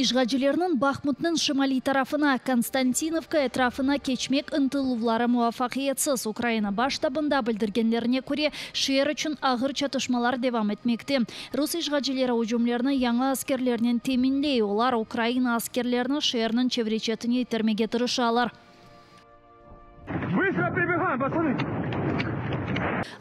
Ишғажилерінің Бахмутның шымали тарафына, Константиновка этрafına keçmek ынтылулары муафақиетсіз. Украина баштабында білдіргенлеріне көре шер үшін ағыр чатышмалар девам етмекте. Рус ишғажилері ұжымлеріні яңа аскерлерінен темінлей, олар Украина аскерлеріні шерінің чевречетіне итермеге тырышалар. Быстро прибегаем, пацаны!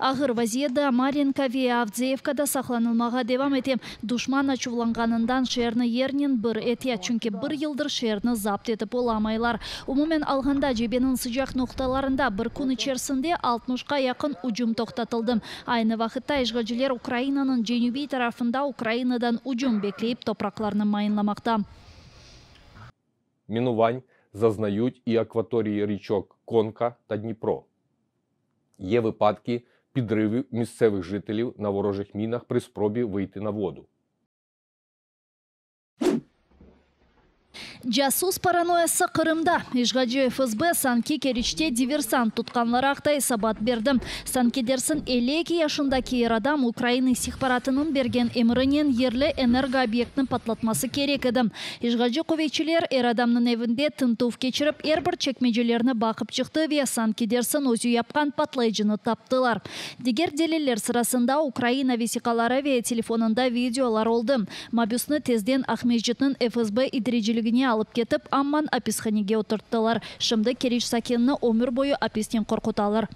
Ағыр вазиеда Маринка ве Авдеевкада сақланылмаға девам етем. Душман ачуланғанындан шерні ернен бір әте, чүнке бір елдір шерні запт етіп оламайлар. Умумен алғанда жебенің sıcak ноқталарында бір күн içerisinde 60-қа яқын ұжым тоқтатылды. Айны вақытта ишғажилер Украинаның женубей тарафында Украинадан ұжым беклейіп топрақларны майынламақта. Мінувань зазнають і акваторії річок Конка та Дніпро. Є випадки підривів місцевих жителів на ворожих мінах при спробі вийти на воду. Жасус паранойясы Қырымда. Ишғаджи ФСБ Санки керіште диверсант тұтқанлар ақтай сабат берді. Санки дерсін 52 яшындaki ер адам Украина сихбаратының берген емірінен ерлі энергообъектінің патлатмасы керек еді. Ишғаджи көвейчілер ер адамның евінде тынтув кечіріп, әрбір чекмежелеріні бақып чықты ве Санки дерсін өзі япқан патлайжыны таптылар. Дегер делелер сырасында Украина весикалары ве телефонында видеолар олды. Мабюсны тезден Ахмежетінің ФСБ идрежілігіне алып кетіп, амман аписханеге отырттылар. Шымды Кереш Сакенні өмір бойы апистен қорқыталар.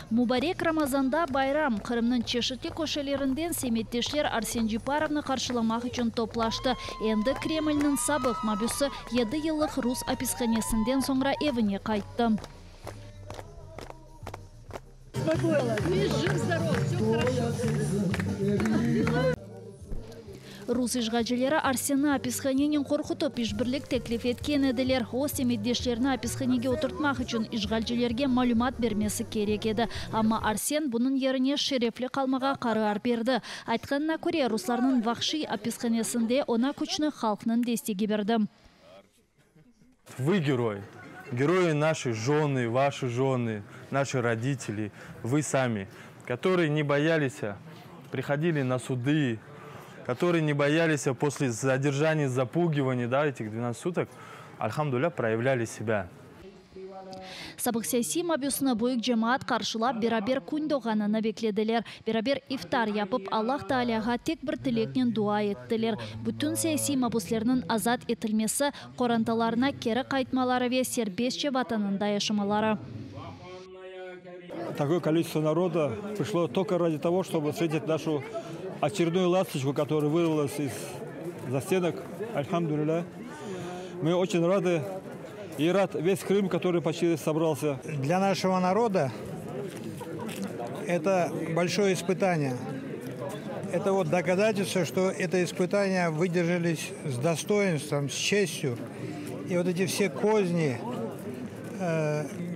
Мубарек Рамазанда байрам. Қырымның чешітке көшелерінден семеттешлер Арсен Жипаровны қаршыламақ үшін топлашты. Енді Кремльнің сабық мабюсы 7 yıllık Рус аписханесінден соңра евіне қайтты. Рус ишғажилері Арсені аписханенен қорқытып ишбірлік теклиф еткен еділер. Оз семеддешлеріні аписханеге отыртмақ үшін ишғажилерге малюмат бермесі керек еді. Амма Арсен бұның еріне шерефлі қалмаға қарар берді. Айтқанына көре русларының вақши аписханесінде она күчні халқының дестеге берді. Вы герой. Герои наши жены, ваши жены, наши родители, вы сами, которые не боялись, приходили на суды, которые не боялись после задержания, запугивания, да, этих 12 суток, альхамдулилля, проявляли себя. Сабық саяси мабюсыны бойық жамаат қаршылап берабер күн доғанына бекледілер. Берабер ифтар япып Аллах Тааляға тек бір тілекнен дуа еттілер. Бүтін саяси мабуслерінің азат етілмесі, қоранталарына кері қайтмалары ве сербесче ватанында яшымалары. Такое количество народа пришло только ради того, чтобы встретить нашу очередную ласточку, которая вырвалась из застенок. Альхамдулилля. Мы очень рады. И рад весь Крым, который почти собрался. Для нашего народа это большое испытание. Это вот доказательство, что это испытание выдержались с достоинством, с честью. И вот эти все козни,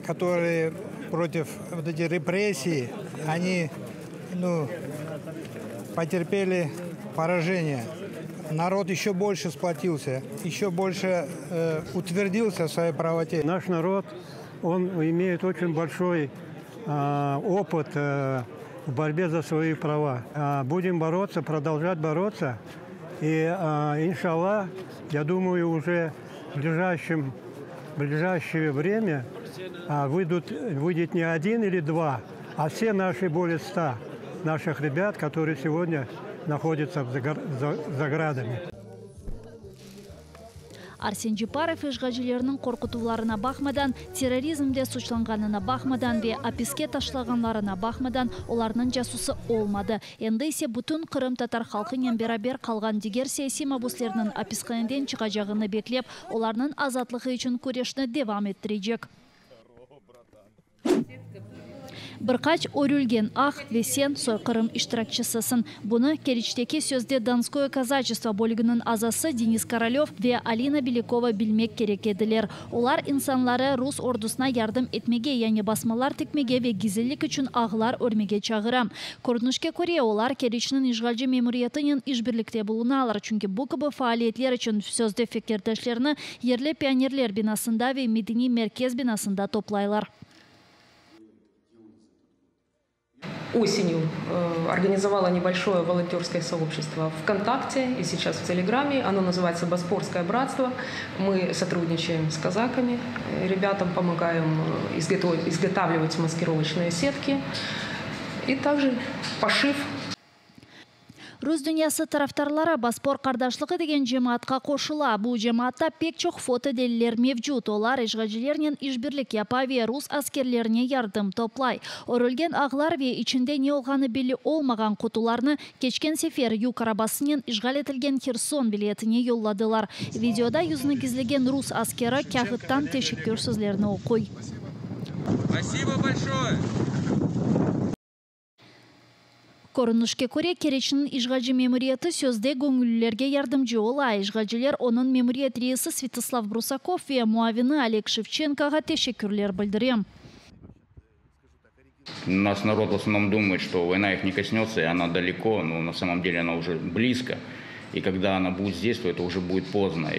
которые против вот эти репрессии, они потерпели поражение. Народ еще больше сплотился, еще больше утвердился в своей правоте. Наш народ, он имеет очень большой опыт в борьбе за свои права. Будем бороться, продолжать бороться. И, иншаллах, я думаю, уже в ближайшее время выйдет не 1 или 2, а все наши более 100 наших ребят, которые сегодня находится за градами. Арсен Жипаров ишғажилерінің қорқытуларына бақмадан, терроризмде сучланғанына бақмадан ве аписке ташлағанларына бақмадан оларының жасусы олмады. Енді есе бүтін Қырым татар халқымен берабер қалған дегер саяси мабуслерінің аписқанеден шығажағыны беклеп, оларының азатлығы үшін көрешіні девам еттірейдек. Бірқач өрілген ақ весен сойқырым иштиракчысысын. Бұны керичтеки сөзде Донское казачество бөлігінің азасы Денис Королев ве Алина Белякова білмек керек еділер. Олар инсанлары рус ордусына ярдым етмеге, яны басмалар текмеге ве гизелік үшін ағылар өрмеге чағырам. Көрінішке көре олар керичнің ижғалжы мемориятының ижбірлікте болуналар, чүнкі бұл кібі фаалиетлер үшін сөзде фекердешлеріні ерлі пионерлер бинасында ве медини меркез бинасында топлайлар. Осенью организовала небольшое волонтерское сообщество ВКонтакте и сейчас в Телеграме. Оно называется «Боспорское братство». Мы сотрудничаем с казаками, ребятам помогаем изготавливать маскировочные сетки и также пошив. Рус дүниясы тарафтарлары Боспор қардашлығы деген жемаатқа қошыла. Бұл жемаатта пек чоқ фото делілер мевжуд. Олар ишғажилерінен ишбірлік япаве рус аскерлеріне ярдым топлай. Орылген ағылар ве içinde не олғаны білі олмаған құтуларны кечкен сефер юг арабасынен ишғал етілген Херсон билетіне йолладылар. Видеода юзны гизлеген рус аскері кәғыттан тешеккер сөзлеріні оқой. Спасибо большое! Көрінішке көре керечінің ишғалжы мемориеті сөзде көңілілерге ярдымжы ола. Ишғалжылер оның мемориет рейсі Святослав Брусаков ве муавины Олег Шевченкоға тешеккерлер білдірем. У нас народ в основном думает, что война их не коснется, и она далеко, но на самом деле она уже близко. И когда она будет здесь, то это уже будет поздно.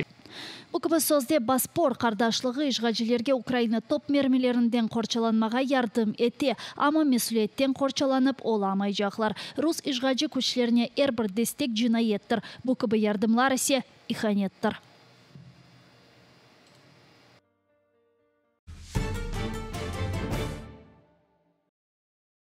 Бұл сөзде Боспор қардашлығы ишғалжилерге Украина топ мермелерінден қорчаланмаға ярдым ете, ама месулеттен қорчаланып оламай жақлар. Рус ишғалжы күчлеріне әрбір дестек жинайеттір. Бұл ярдымлар ісе иханеттір.